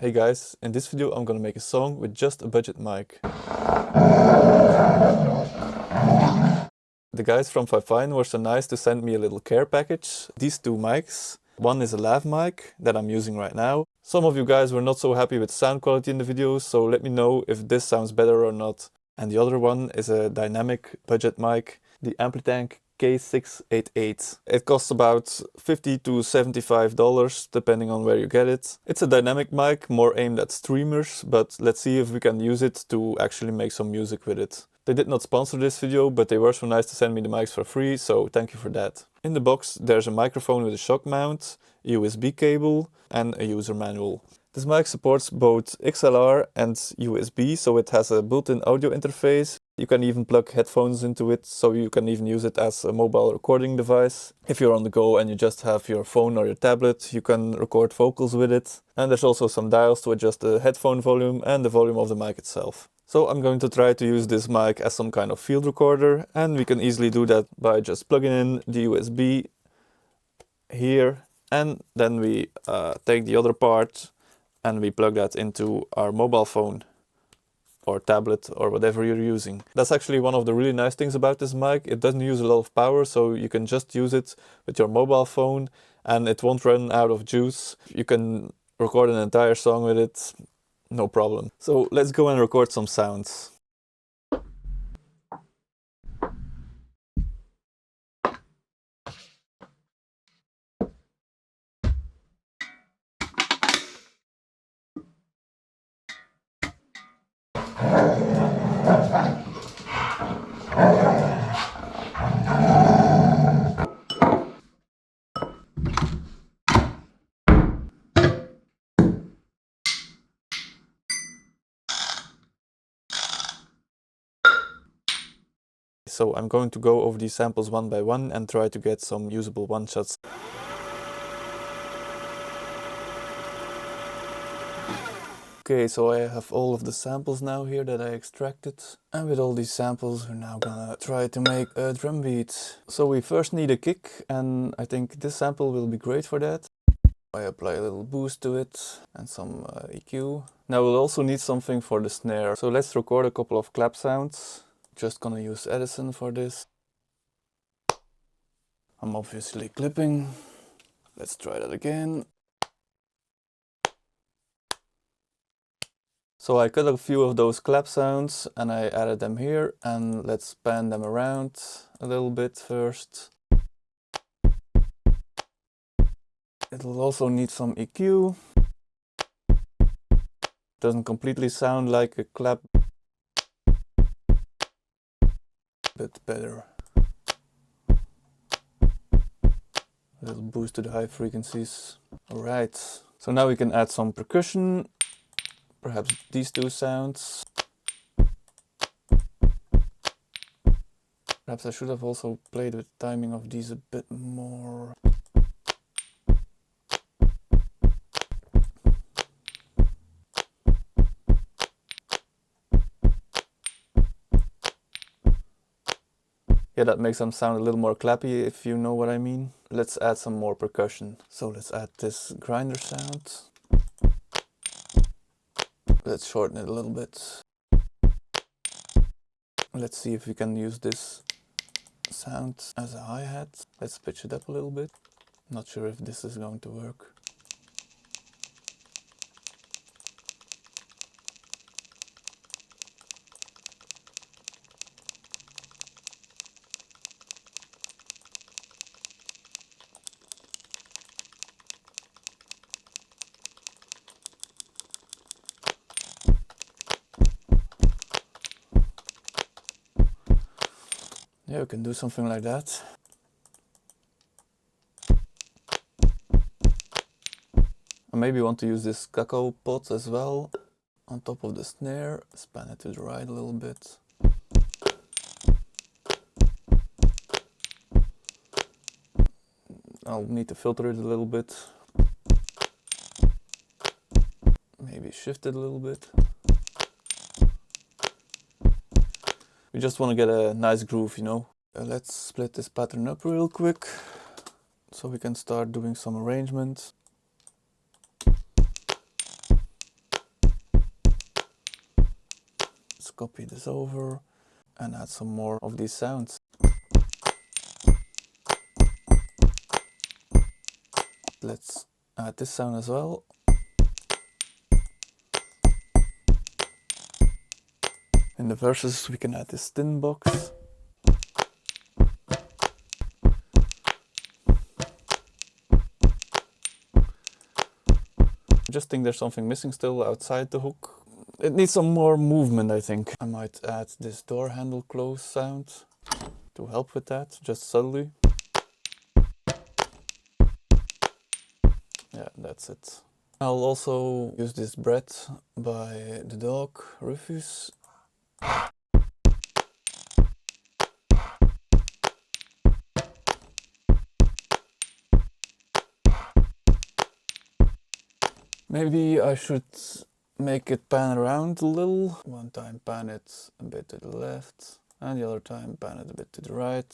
Hey guys, in this video I'm gonna make a song with just a budget mic. The guys from FIFINE were so nice to send me a little care package. These two mics. One is a lav mic that I'm using right now. Some of you guys were not so happy with sound quality in the videos, so let me know if this sounds better or not. And the other one is a dynamic budget mic, the Amplitank K688. It costs about $50 to $75 depending on where you get it. It's a dynamic mic, more aimed at streamers, but let's see if we can use it to actually make some music with it. They did not sponsor this video, but they were so nice to send me the mics for free, so thank you for that. In the box there's a microphone with a shock mount, a USB cable and a user manual. This mic supports both XLR and USB, so it has a built-in audio interface. You can even plug headphones into it, so you can even use it as a mobile recording device. If you're on the go and you just have your phone or your tablet, you can record vocals with it. And there's also some dials to adjust the headphone volume and the volume of the mic itself. So I'm going to try to use this mic as some kind of field recorder, and we can easily do that by just plugging in the USB here, and then we take the other part and we plug that into our mobile phone or tablet or whatever you're using. That's actually one of the really nice things about this mic. It doesn't use a lot of power, so you can just use it with your mobile phone and it won't run out of juice. You can record an entire song with it, no problem. So let's go and record some sounds. So I'm going to go over these samples one by one and try to get some usable one-shots. Okay, so I have all of the samples now here that I extracted. And with all these samples we're now gonna try to make a drum beat. So we first need a kick, and I think this sample will be great for that. I apply a little boost to it and some EQ. Now we'll also need something for the snare. So let's record a couple of clap sounds. Just gonna use Edison for this. I'm obviously clipping. Let's try that again. So I cut a few of those clap sounds and I added them here, and let's pan them around a little bit first. It'll also need some EQ. Doesn't completely sound like a clap, but better. A little boost to the high frequencies. Alright, so now we can add some percussion. Perhaps these two sounds. Perhaps I should have also played with timing of these a bit more. Yeah, that makes them sound a little more clappy, if you know what I mean. Let's add some more percussion. So let's add this grinder sound. Let's shorten it a little bit. Let's see if we can use this sound as a hi-hat. Let's pitch it up a little bit. Not sure if this is going to work. Yeah, we can do something like that. I maybe want to use this cacao pot as well on top of the snare. Span it to the right a little bit. I'll need to filter it a little bit. Maybe shift it a little bit. We just want to get a nice groove, you know. Let's split this pattern up real quick so we can start doing some arrangements. copy this over and add some more of these sounds. Let's add this sound as well. In the verses we can add this tin box. I just think there's something missing still outside the hook. It needs some more movement, I think. I might add this door handle close sound to help with that, just subtly. Yeah, that's it. I'll also use this breath by the dog, Rufus. Maybe I should make it pan around a little. One time pan it a bit to the left, and the other time pan it a bit to the right.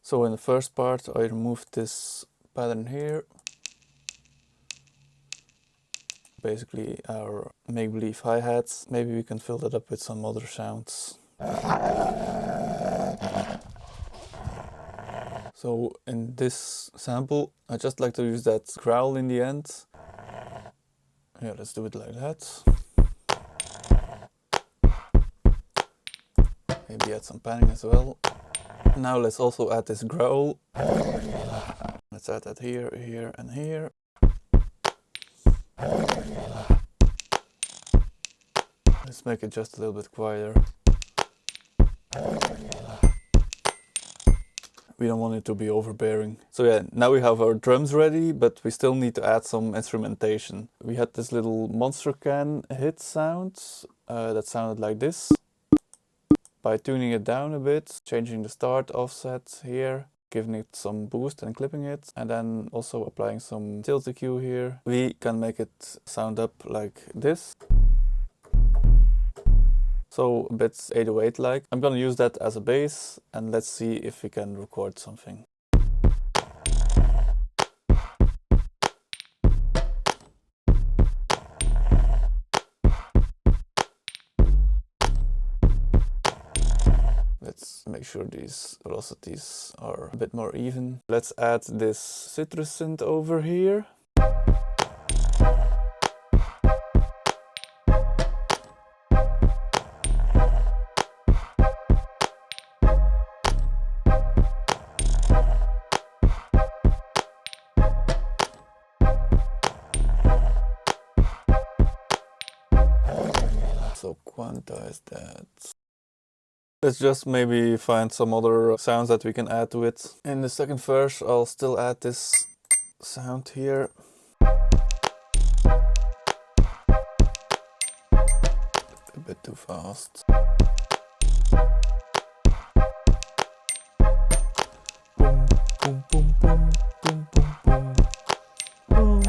So in the first part I removed this pattern here. Basically our make-believe hi-hats. Maybe we can fill that up with some other sounds. So in this sample I just like to use that growl in the end. Yeah, let's do it like that. Maybe add some panning as well. Now let's also add this growl. Let's add that here, here and here. Let's make it just a little bit quieter. We don't want it to be overbearing. So yeah, now we have our drums ready, but we still need to add some instrumentation. We had this little monster can hit sound that sounded like this. By tuning it down a bit, changing the start offset here, giving it some boost and clipping it, and then also applying some tilt EQ here, we can make it sound up like this. So a bit 808 like. I'm gonna use that as a bass, and let's see if we can record something. Let's make sure these velocities are a bit more even. Let's add this citrus synth over here. So quantize that. Let's just maybe find some other sounds that we can add to it. In the second verse I'll still add this sound here. A bit too fast. Boom, boom, boom, boom, boom, boom, boom. Boom,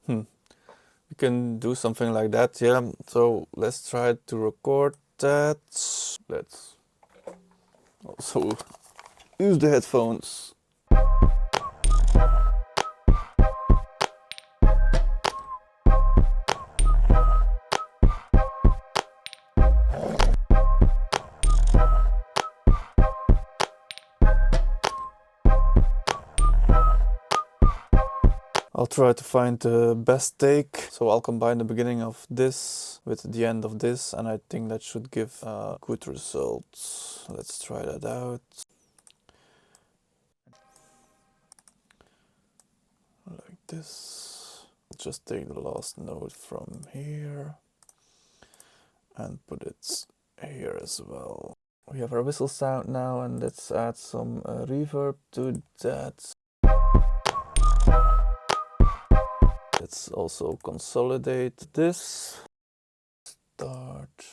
boom. We can do something like that, yeah. So let's try to record that. Let's also use the headphones. I'll try to find the best take, so I'll combine the beginning of this with the end of this, and I think that should give a good result. Let's try that out. Like this. I'll just take the last note from here and put it here as well. We have our whistle sound now, and let's add some reverb to that. Let's also consolidate this. Start.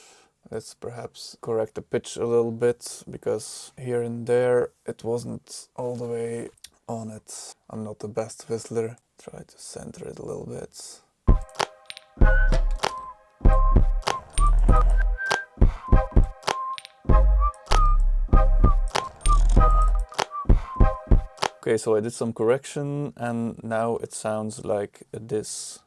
Let's perhaps correct the pitch a little bit, because here and there it wasn't all the way on it. I'm not the best whistler. Try to center it a little bit. Okay, so I did some correction and now it sounds like this.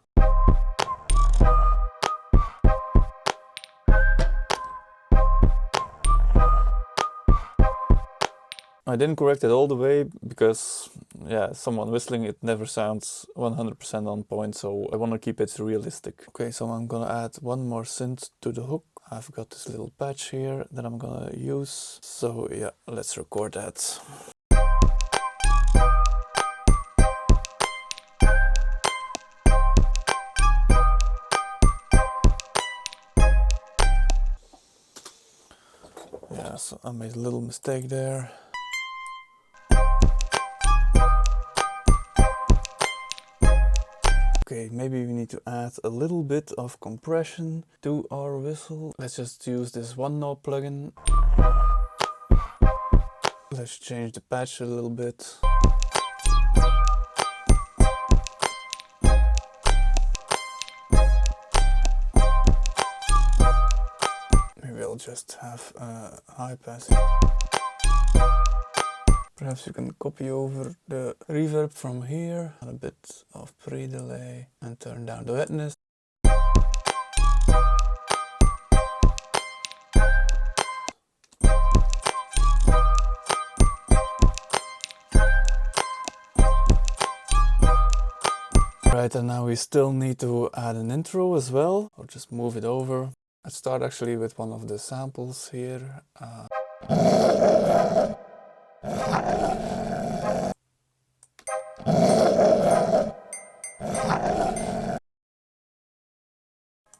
I didn't correct it all the way because, yeah, someone whistling, it never sounds 100% on point, so I want to keep it realistic. Okay, so I'm gonna add one more synth to the hook. I've got this little patch here that I'm gonna use. So yeah, let's record that. Yeah, so I made a little mistake there. Okay, maybe we need to add a little bit of compression to our whistle. Let's just use this one knob plugin. Let's change the patch a little bit. Maybe I'll just have a high pass. Perhaps you can copy over the reverb from here, a bit of pre-delay, and turn down the wetness. Right, and now we still need to add an intro as well, or just move it over. Let's start actually with one of the samples here.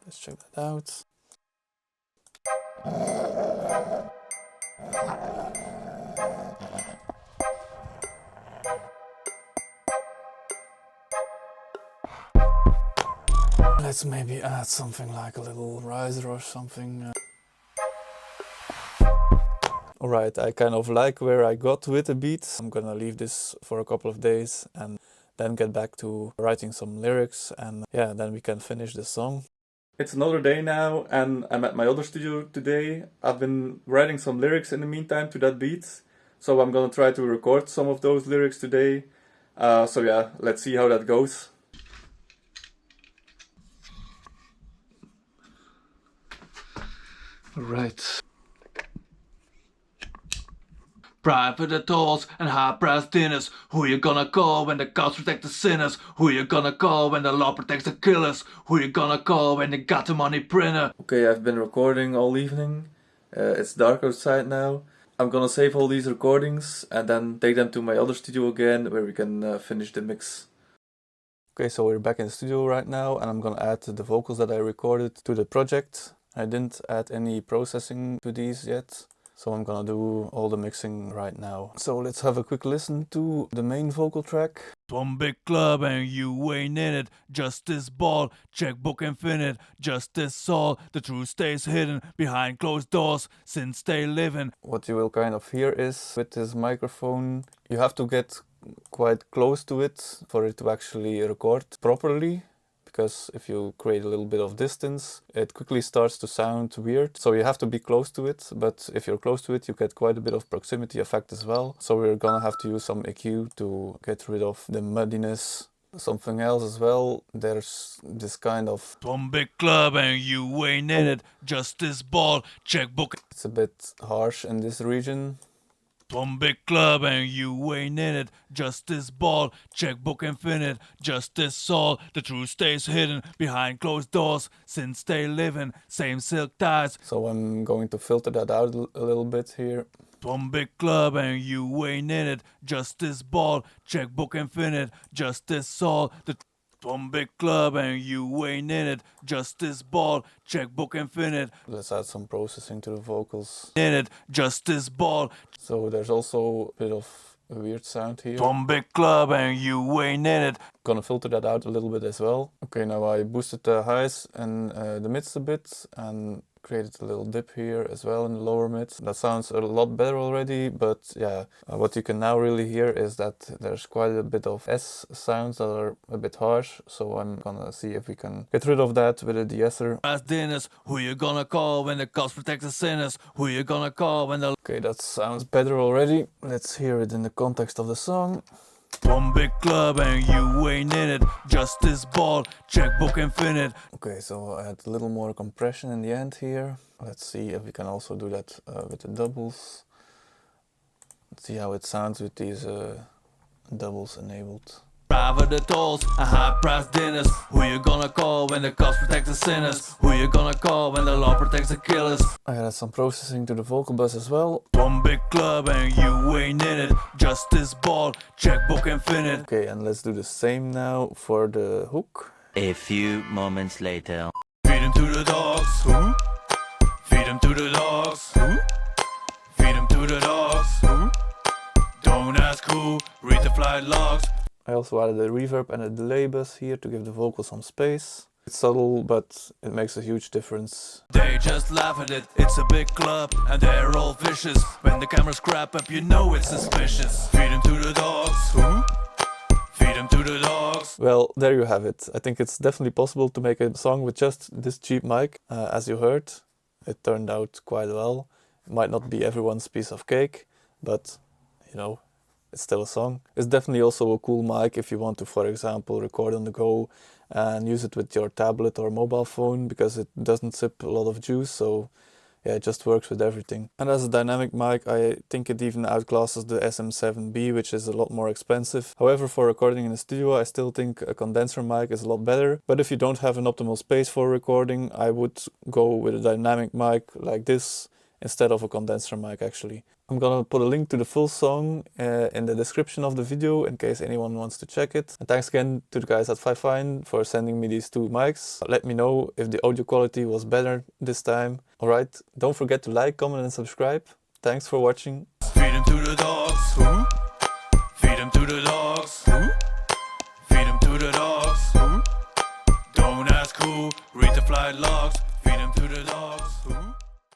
Let's check that out. Let's maybe add something like a little riser or something. Alright, I kind of like where I got with the beat. I'm gonna leave this for a couple of days and then get back to writing some lyrics, and yeah, then we can finish the song. It's another day now and I'm at my other studio today. I've been writing some lyrics in the meantime to that beat, so I'm gonna try to record some of those lyrics today. So yeah, let's see how that goes. Right. Private tours and high-priced dinners. Who you gonna call when the gods protect the sinners? Who you gonna call when the law protects the killers? Who you gonna call when they got the money printer? Okay, I've been recording all evening. It's dark outside now. I'm gonna save all these recordings and then take them to my other studio again where we can finish the mix. Okay, so we're back in the studio right now and I'm gonna add the vocals that I recorded to the project. I didn't add any processing to these yet, so I'm gonna do all the mixing right now. So let's have a quick listen to the main vocal track. One big club and you ain't in it. Justice ball, checkbook infinite. Justice all, the truth stays hidden behind closed doors since they living. What you will kind of hear is with this microphone, you have to get quite close to it for it to actually record properly. Because if you create a little bit of distance, it quickly starts to sound weird. So you have to be close to it, but if you're close to it, you get quite a bit of proximity effect as well. So we're gonna have to use some EQ to get rid of the muddiness. Something else as well, there's this kind of... One big club and you ain't in it. Justice ball, checkbook. It's a bit harsh in this region. One big club and you ain't in it. Justice ball, checkbook infinite. Justice all, the truth stays hidden behind closed doors since they living. Same silk ties. So I'm going to filter that out a little bit here. One big club and you ain't in it. Justice ball, checkbook infinite. Justice all, the one big club and you ain't in it. Justice ball, checkbook infinite. Let's add some processing to the vocals. In it, justice ball. So there's also a bit of a weird sound here. One big club and you ain't in it. Gonna filter that out a little bit as well. Okay, now I boosted the highs and the mids a bit and created a little dip here as well in the lower mids. That sounds a lot better already, but yeah, what you can now really hear is that there's quite a bit of S sounds that are a bit harsh, so I'm gonna see if we can get rid of that with a de-esser. As dinners, who you gonna call when the cops protect the sinners? Who you gonna call when the... Okay, that sounds better already. Let's hear it in the context of the song. One big club and you ain't in it. Justice Ball, checkbook infinite. Okay, so I had a little more compression in the end here. Let's see if we can also do that with the doubles. Let's see how it sounds with these doubles enabled. Private tolls and high-priced dinners. Who you gonna call when the cops protect the sinners? Who you gonna call when the law protects the killers? I had some processing to the vocal bus as well. One big club and you ain't in it. Justice Ball, checkbook infinite. Okay, and let's do the same now for the hook. A few moments later. Feed him to the dogs. Who? Feed him to the dogs. Who? Feed him to the dogs. Who? Don't ask who. Read the flight logs. I also added a reverb and a delay bus here to give the vocal some space. It's subtle, but it makes a huge difference. They just laugh at it, it's a big club, and they're all vicious. When the cameras crap up, you know it's suspicious. Feed them to the dogs. Who? Feed them to the dogs. Well, there you have it. I think it's definitely possible to make a song with just this cheap mic. As you heard, it turned out quite well. It might not be everyone's piece of cake, but you know, it's still a song. It's definitely also a cool mic if you want to, for example, record on the go and use it with your tablet or mobile phone, because it doesn't sip a lot of juice, so yeah, it just works with everything. And as a dynamic mic, I think it even outclasses the SM7B, which is a lot more expensive. However, for recording in the studio, I still think a condenser mic is a lot better. But if you don't have an optimal space for recording, I would go with a dynamic mic like this instead of a condenser mic actually. I'm gonna put a link to the full song in the description of the video in case anyone wants to check it. And thanks again to the guys at FIFINE for sending me these two mics. Let me know if the audio quality was better this time. Alright, don't forget to like, comment and subscribe. Thanks for watching. Feed them to the dogs. Who? Feed them to the dogs. Who? Feed them to the dogs. Who? Don't ask who. Read the flight logs.